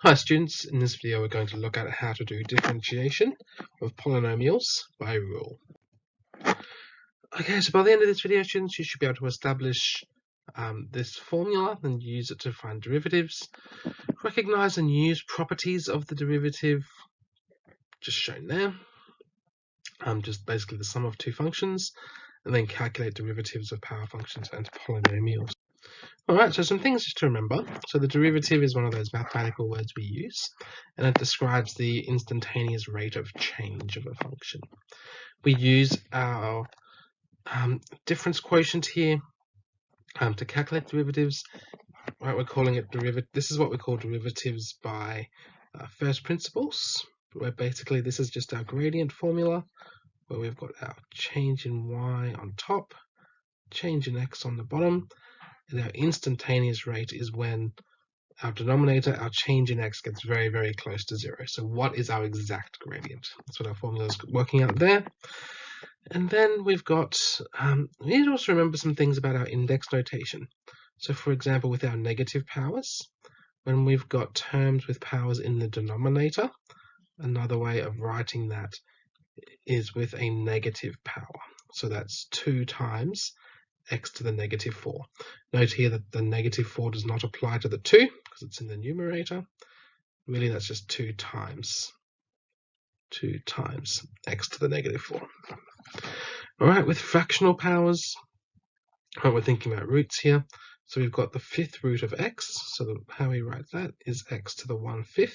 Hi students, in this video we're going to look at how to do differentiation of polynomials by rule. Okay, so by the end of this video students you should be able to establish this formula and use it to find derivatives, recognize and use properties of the derivative just shown there, just basically the sum of two functions, and then calculate derivatives of power functions and polynomials. Alright, so some things just to remember. So the derivative is one of those mathematical words we use, and it describes the instantaneous rate of change of a function. We use our difference quotient here to calculate derivatives. Right, we're calling it derivative. This is what we call derivatives by first principles, where basically this is just our gradient formula, where we've got our change in y on top, change in x on the bottom, and our instantaneous rate is when our denominator, our change in x, gets very, very close to zero. So what is our exact gradient? That's what our formula is working out there. And then we've got, we need to also remember some things about our index notation. So for example, with our negative powers, when we've got terms with powers in the denominator, another way of writing that is with a negative power. So that's 2 times x to the negative 4. Note here that the negative 4 does not apply to the 2 because it's in the numerator. Really, that's just 2 times x to the negative 4. All right, with fractional powers, we're thinking about roots here. So we've got the fifth root of x. So how we write that is x to the 1/5.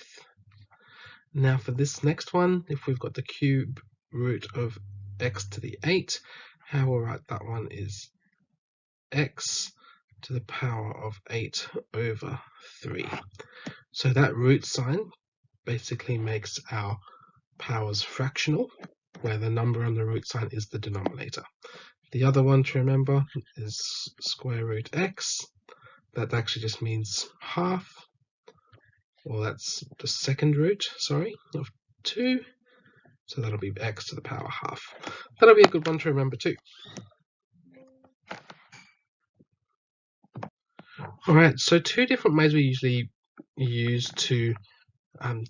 Now for this next one, if we've got the cube root of x to the 8, how we'll write that one is x to the power of 8 over 3. So that root sign basically makes our powers fractional, where the number on the root sign is the denominator. The other one to remember is square root x. That actually just means half, or that's the second root, sorry, of 2. So that'll be x to the power half. That'll be a good one to remember too. All right, so two different ways we usually use to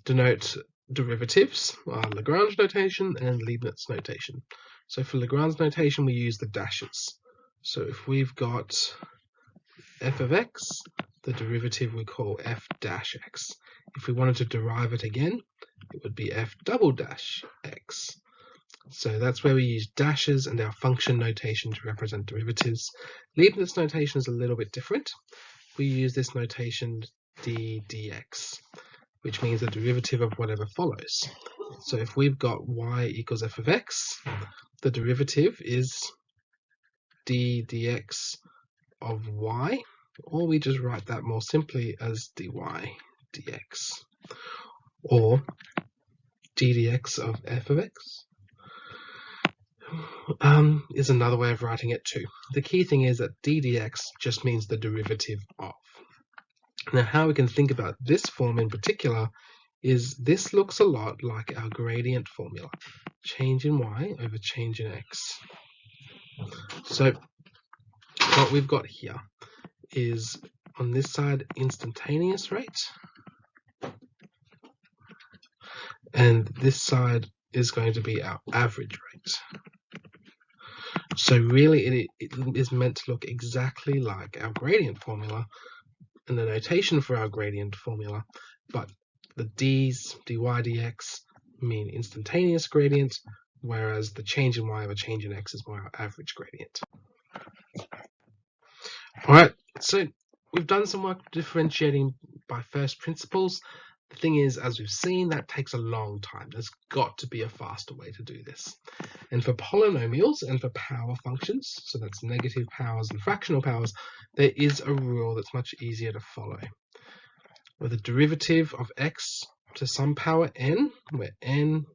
denote derivatives are Lagrange notation and Leibniz notation. So for Lagrange notation, we use the dashes. So if we've got f of x, the derivative we call f dash x. If we wanted to derive it again, it would be f double dash x. So that's where we use dashes and our function notation to represent derivatives. Leibniz notation is a little bit different. We use this notation d dx, which means the derivative of whatever follows. So if we've got y equals f of x, the derivative is d dx of y, or we just write that more simply as dy dx, or d dx of f of x is another way of writing it too. The key thing is that d dx just means the derivative of. Now how we can think about this form in particular is this looks a lot like our gradient formula, change in y over change in x. So what we've got here is on this side instantaneous rate, and this side is going to be our average rate. So really it is meant to look exactly like our gradient formula and the notation for our gradient formula, but the d's, dy, dx mean instantaneous gradient, whereas the change in y over change in x is more our average gradient. All right, so we've done some work differentiating by first principles. The thing is, as we've seen, that takes a long time. There's got to be a faster way to do this. And for polynomials and for power functions, so that's negative powers and fractional powers, there is a rule that's much easier to follow. Where the derivative of x to some power n, where n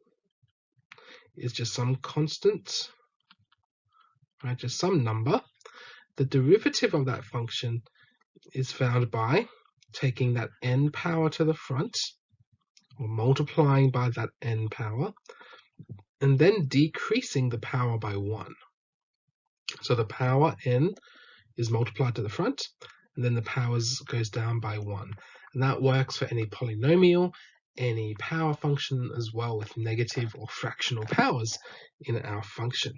is just some constant, right, just some number, the derivative of that function is found by taking that n power to the front, or multiplying by that n power, and then decreasing the power by 1. So the power n is multiplied to the front, and then the powers goes down by 1. And that works for any polynomial, any power function, as well with negative or fractional powers in our function.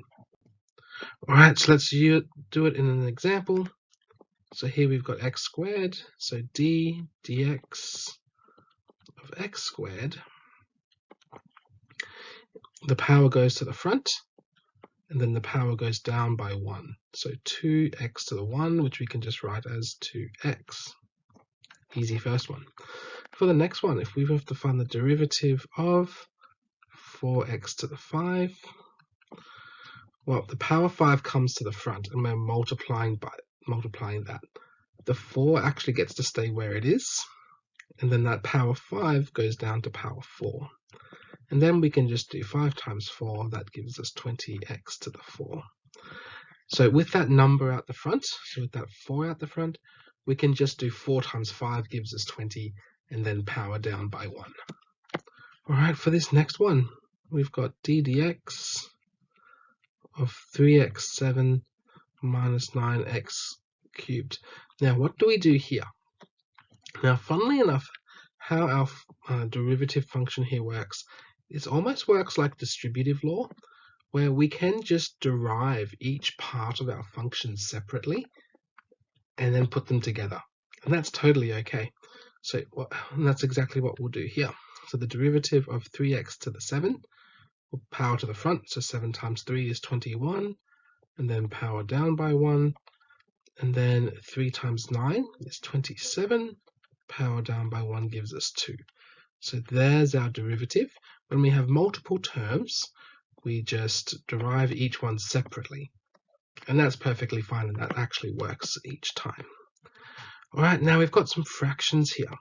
All right, so let's do it in an example. So here we've got x squared, so d dx of x squared. The power goes to the front, and then the power goes down by 1. So 2x to the 1, which we can just write as 2x. Easy first one. For the next one, if we have to find the derivative of 4x to the 5, well, the power 5 comes to the front, and we're multiplying that. The 4 actually gets to stay where it is, and then that power 5 goes down to power 4. And then we can just do 5 times 4, that gives us 20x to the 4. So with that number out the front, so with that 4 out the front, we can just do 4 times 5 gives us 20, and then power down by 1. All right, for this next one, we've got d dx of 3x7 minus 9x cubed. Now, what do we do here? Now, funnily enough, how our derivative function here works, it almost works like distributive law, where we can just derive each part of our function separately and then put them together. And that's totally okay. So that's exactly what we'll do here. So the derivative of 3x to the 7 will power to the front. So 7 times 3 is 21, and then power down by 1. And then 3 times 9 is 27. Power down by 1 gives us 2. So there's our derivative. When we have multiple terms, we just derive each one separately. And that's perfectly fine, and that actually works each time. All right, now we've got some fractions here.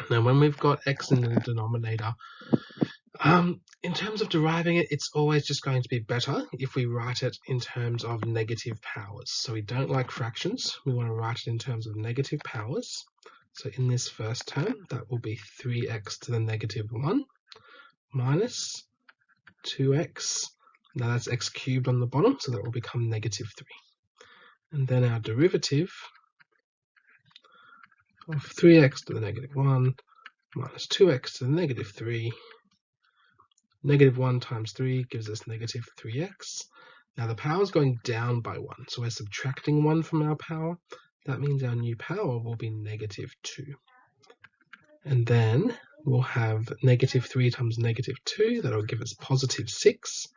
Now, when we've got x in the denominator, in terms of deriving it, it's always just going to be better if we write it in terms of negative powers. So we don't like fractions. We want to write it in terms of negative powers. So in this first term, that will be 3x to the negative 1 minus 2x. Now that's x cubed on the bottom, so that will become negative 3. And then our derivative of 3x to the negative 1 minus 2x to the negative 3. Negative 1 times 3 gives us negative 3x. Now the power is going down by 1, so we're subtracting 1 from our power. That means our new power will be negative 2. And then we'll have negative 3 times negative 2. That will give us positive 6.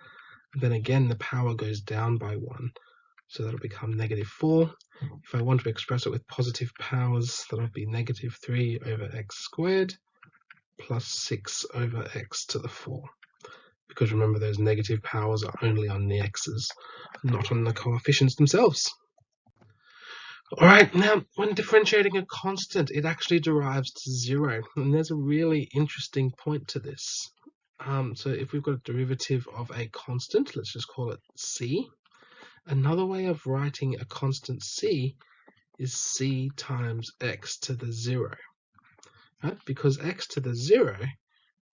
And then again, the power goes down by 1. So that'll become negative 4. If I want to express it with positive powers, that'll be negative 3 over x squared plus 6 over x to the 4. Because remember, those negative powers are only on the x's, not on the coefficients themselves. All right, now when differentiating a constant, it actually derives to 0. And there's a really interesting point to this. So if we've got a derivative of a constant, let's just call it c. Another way of writing a constant c is c times x to the 0. Right? Because x to the 0,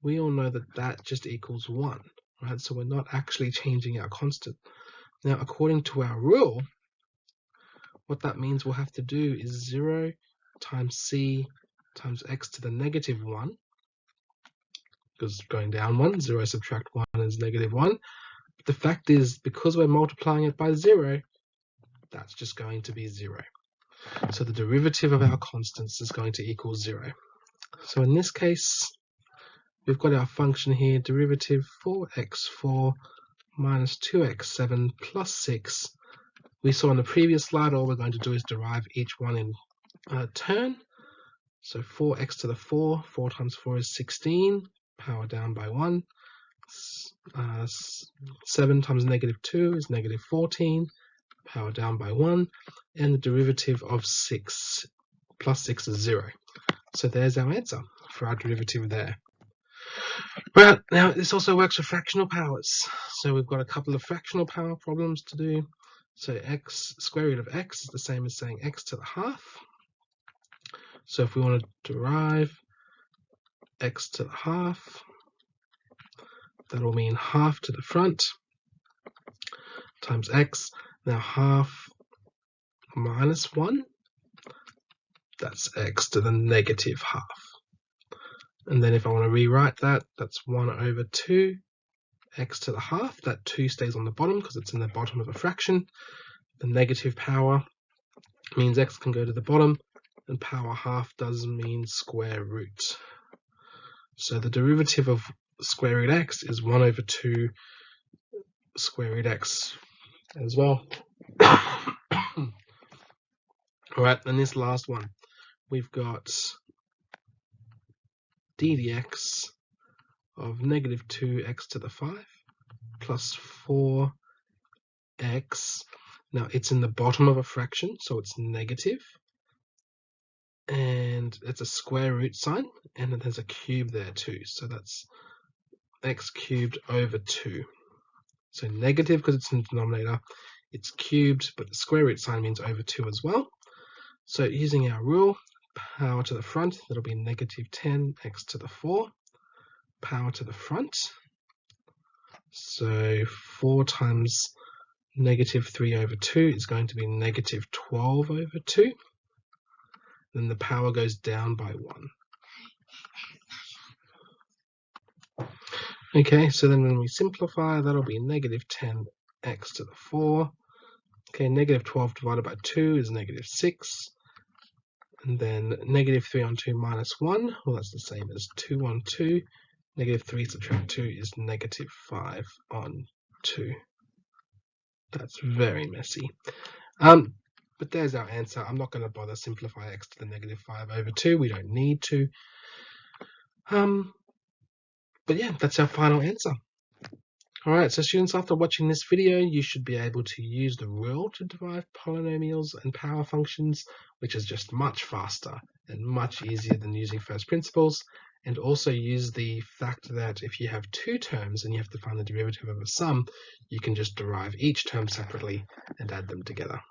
we all know that that just equals 1. Right? So we're not actually changing our constant. Now, according to our rule, what that means we'll have to do is 0 times c times x to the negative 1. Because going down 1, 0 subtract 1 is negative 1. But the fact is, because we're multiplying it by 0, that's just going to be 0. So the derivative of our constants is going to equal 0. So in this case, we've got our function here, derivative 4x4 minus 2x7 plus 6. We saw in the previous slide, all we're going to do is derive each one in turn. So 4x to the 4, 4 times 4 is 16, power down by 1. 7 times negative 2 is negative 14, power down by 1. And the derivative of 6 plus 6 is 0. So there's our answer for our derivative there. Well, now this also works for fractional powers. So we've got a couple of fractional power problems to do. So square root of x is the same as saying x to the half. So if we want to derive x to the half, that will mean half to the front times x. Now half minus 1, That's x to the negative half. And then if I want to rewrite that, that's 1 over 2 x to the half. That 2 stays on the bottom because it's in the bottom of a fraction. The negative power means x can go to the bottom, and power half does mean square root. So the derivative of square root x is 1 over 2 square root x as well. Alright, and this last one, we've got d dx of negative 2x to the 5 plus 4x. Now it's in the bottom of a fraction, so it's negative. And it's a square root sign, and there's a cube there too. So that's x cubed over 2. So negative because it's in the denominator, it's cubed, but the square root sign means over 2 as well. So using our rule, power to the front, that'll be negative 10x to the 4, power to the front. So 4 times negative 3 over 2 is going to be negative 12 over 2. Then the power goes down by 1. Okay, so then when we simplify, that'll be negative 10x to the 4. Okay, negative 12 divided by 2 is negative 6. And then negative 3 on 2 minus 1, well, that's the same as 2 on 2. Negative 3 subtract 2 is negative 5 on 2. That's very messy. But there's our answer. I'm not going to bother simplify x to the negative 5 over 2. We don't need to. But yeah, that's our final answer. Alright, so students, after watching this video, you should be able to use the rule to derive polynomials and power functions, which is just much faster and much easier than using first principles, and also use the fact that if you have 2 terms and you have to find the derivative of a sum, you can just derive each term separately and add them together.